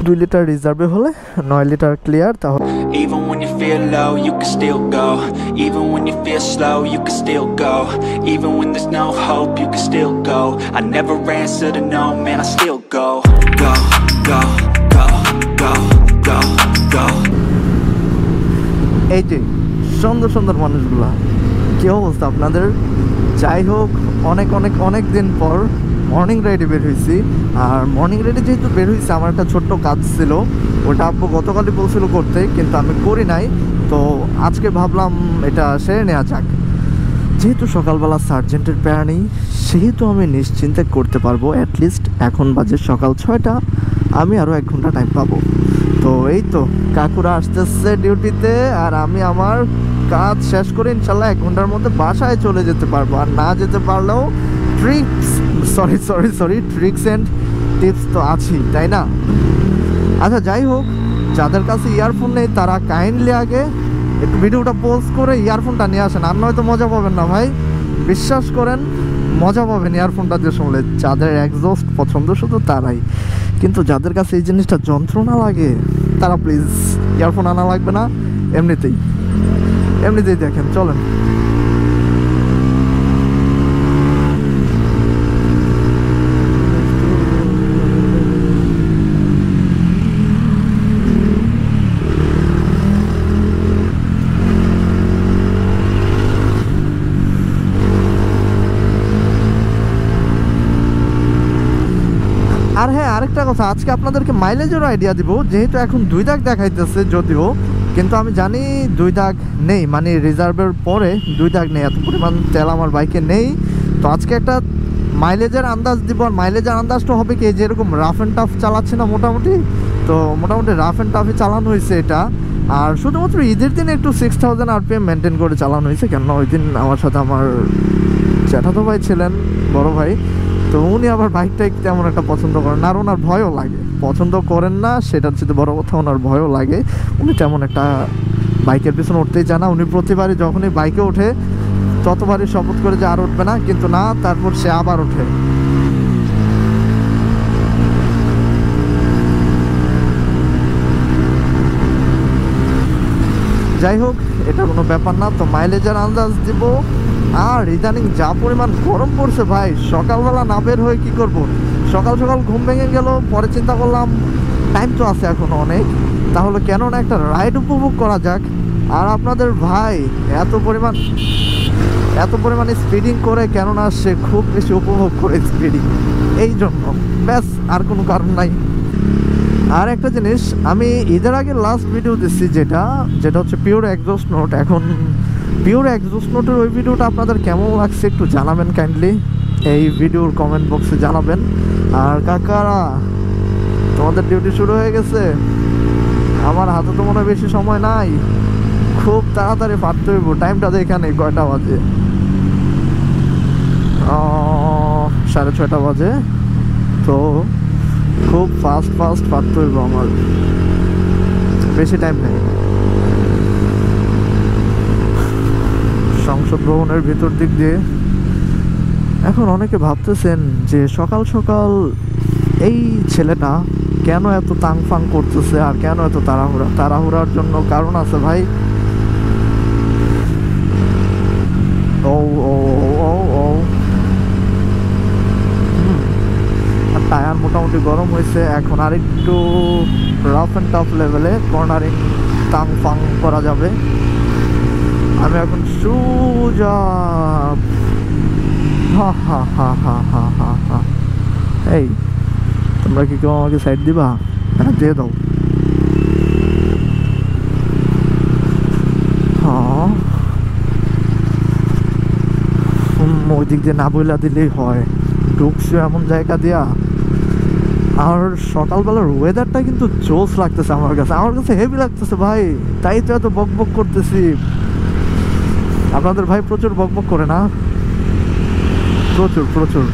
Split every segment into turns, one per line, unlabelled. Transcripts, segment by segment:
2 litre রিজার্ভে হলে 9 litre clear. তাহলে
Even when you feel low, you can still go. Even when you feel slow, you can still go. Even when there's no hope, you can still go. I never answer to no, man, I still go. Go, go, go, go, go, go.
এই যে সুন্দর সুন্দর মানুষগুলা, কি অবস্থা আপনাদের? যাই হোক, অনেক দিন পর মর্নিং রাইডে বের হয়েছি। আর মর্নিং রাইডে যেহেতু বের হয়েছি, আমার একটা ছোট্ট কাজ ছিল, ওটা আব্বু গতকালই বলছিল করতে, কিন্তু আমি করি নাই। তো আজকে ভাবলাম এটা সেরে নেওয়া যাক। যেহেতু সকালবেলা সার্জেন্টের প্যারা নেই, সেহেতু আমি নিশ্চিন্তে করতে পারবো। অ্যাটলিস্ট এখন বাজে সকাল 6টা, আমি আরও 1 ঘন্টা টাইম পাবো। তো এই তো কাকুরা আসতেছে ডিউটিতে, আর আমি আমার কাজ শেষ করে ইনশাল্লাহ 1 ঘন্টার মধ্যে বাসায় চলে যেতে পারবো। আর না যেতে পারলেও ট্রিক্স অ্যান্ড টিপস তো আছেই, তাই না? আচ্ছা, যাই হোক, যাদের কাছে ইয়ারফোন নেই তারা কাইন্ডলি আগে একটু ভিডিওটা পোজ করে ইয়ারফোনটা নিয়ে আসেন, আর নয়তো মজা পাবেন না ভাই। বিশ্বাস করেন, মজা পাবেন ইয়ারফোনটা দিয়ে শুনলে। যাদের এক্সজস্ট পছন্দ শুধু তারাই, কিন্তু যাদের কাছে এই জিনিসটা যন্ত্রণা লাগে তারা প্লিজ ইয়ারফোন আনা লাগবে না, এমনিতেই দেখেন। চলেন। আর হ্যাঁ, আরেকটা কথা, আজকে আপনাদেরকে মাইলেজেরও আইডিয়া দিব। যেহেতু এখন 2 দাগ দেখাইতেছে যদিও, কিন্তু আমি জানি 2 দাগ নেই, মানে রিজার্ভের পরে 2 দাগ নেই, এত পরিমাণ তেল আমার বাইকে নেই। তো আজকে একটা মাইলেজের আন্দাজ দিব। আর মাইলেজের আন্দাজটা হবে কি, যেরকম রাফ অ্যান্ড টাফ চালাচ্ছি না মোটামুটি, তো মোটামুটি রাফ অ্যান্ড টাফই চালানো হয়েছে এটা। আর শুধুমাত্র ঈদের দিনে একটু 6000 RPM মেনটেন করে চালানো হয়েছে, কেননা ওই দিন আমার সাথে আমার জ্যাঠাতো ভাই ছিলেন, বড় ভাই। তো উনি আবার বাইকটাই তেমন একটা পছন্দ করেন না, আর ওনার ভয়ও লাগে। পছন্দ করেন না সেটার চেয়ে বড় কথা, ওনার ভয়ও লাগে। উনি তেমন একটা বাইকের পিছনে উঠতেই চায় না। উনি প্রতিবারই যখনই বাইকে ওঠে ততবারই শপথ করে যে আর উঠবে না, কিন্তু না, তারপর সে আবার ওঠে। যাই হোক, এটা কোনো ব্যাপার না। তো মাইলেজের আন্দাজ দিব। আর ইদানিং যা পরিমাণ গরম পড়ছে ভাই, সকালবেলা না বের হয়ে কি করব? সকাল ঘুম ভেঙে গেল, পরে চিন্তা করলাম টাইম তো আছে এখনো অনেক, তাহলে কেন না একটা রাইড উপভোগ করা যাক। আর আপনাদের ভাই এত পরিমাণে স্পিডিং করে, কেননা সে খুব বেশি উপভোগ করে স্পিডিং, এই জন্য, ব্যাস, আর কোনো কারণ নাই। আর একটা জিনিস, আমি ঈদের আগে লাস্ট ভিডিও দিচ্ছি যেটা হচ্ছে পিওর এক্সজস্ট নোট। এখন পিওর এক্সজস্ট নোটের ওই ভিডিওটা আপনাদের কেমন লাগছে একটু জানাবেন কাইন্ডলি, এই ভিডিওর কমেন্ট বক্সে জানাবেন। আর কাকারা, তোমাদের ডিউটি শুরু হয়ে গেছে। আমার হাতে তো মনে হয় বেশি সময় নাই, খুব তাড়াতাড়ি পারতে হইব। টাইমটা দেখে নেই কয়টা বাজে, 6:30 বাজে। তো খুব ফাস্ট পারতে হইব, আমার বেশি টাইম নেই। সংসদ ভবনের ভিতর দিক দিয়ে এখন অনেকে ভাবতেছেন যে সকাল এই ছেলেটা কেন এত তাংফাং করতেছে, আর কেন এত তাড়াহুড়ার জন্য কারণ আছে ভাই। আর টায়ার মোটামুটি গরম হয়েছে, এখন আর একটু রাফ অ্যান্ড টাফ লেভেলে কর্নারিং তাংফাং করা যাবে। আমি এখন সোজা এই, তোমরা কি কেউ আমাকে সাইড দিবা? হ্যাঁ, দিয়ে দাও। হ্যাঁ, ওই দিক দিয়ে না বইলা দিলেই হয়, ঢুকছো এমন জায়গা দিয়া। আর সকালবেলার ওয়েদারটা কিন্তু জোস লাগতেছে আমার কাছে হেভি লাগতেছে ভাই, তাই তো এত বকবক করতেছি। আপনাদের ভাই প্রচুর বকবক করে না? প্রচুর।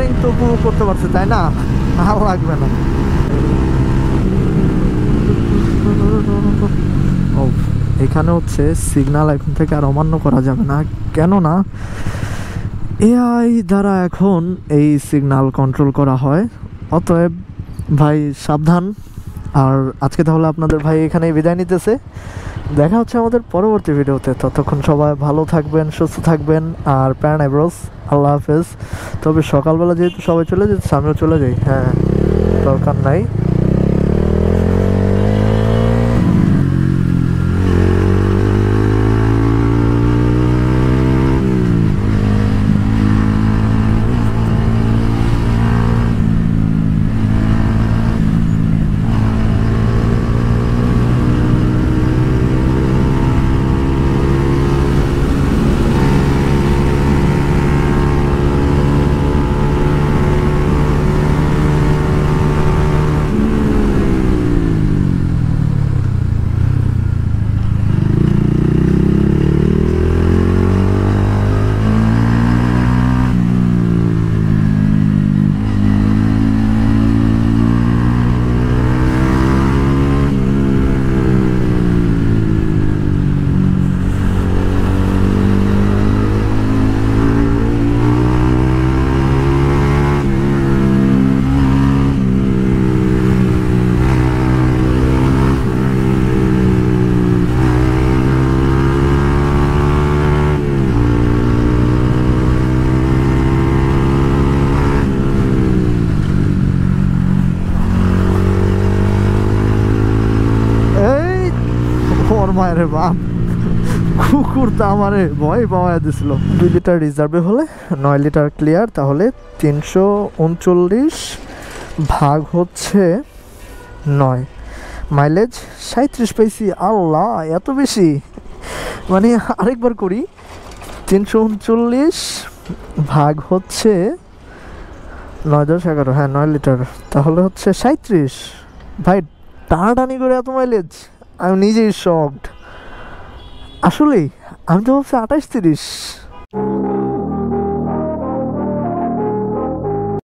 স্টিয়ারিং তো উপভোগ করতে পারছে, তাই না? আর লাগবে না। ও, এখানে হচ্ছে সিগন্যাল এখন থেকে আর অমান্য করা যাবে না, কেননা এআই দ্বারা এখন এই সিগন্যাল কন্ট্রোল করা হয়। অতএব ভাই সাবধান। আর আজকে তাহলে আপনাদের ভাই এখানেই বিদায় নিতেছে। দেখা হচ্ছে আমাদের পরবর্তী ভিডিওতে। ততক্ষণ সবাই ভালো থাকবেন, সুস্থ থাকবেন। আর প্যারানাই ব্রোস, আল্লাহ হাফেজ। তবে সকালবেলা যেহেতু সবাই চলে যেতেছে, আমিও চলে যাই। হ্যাঁ, দরকার নাই। মায়ের বাপ, কুকুরটা আমারে ভয় পাওয়া দিছিল। 2 লিটার রিজার্ভে হলে 9 লিটার ক্লিয়ার, তাহলে 339 ভাগ হচ্ছে 9, মাইলেজ 37 পাইছি। আল্লাহ, এত বেশি! মানে আরেকবার করি, 339 ভাগ হচ্ছে 9-11, হ্যাঁ 9 লিটার, তাহলে হচ্ছে 37। ভাই টানাটানি করে এত মাইলেজ, আমি নিজেই শকড। আসলেই আমি তো ভাবছি 28-30।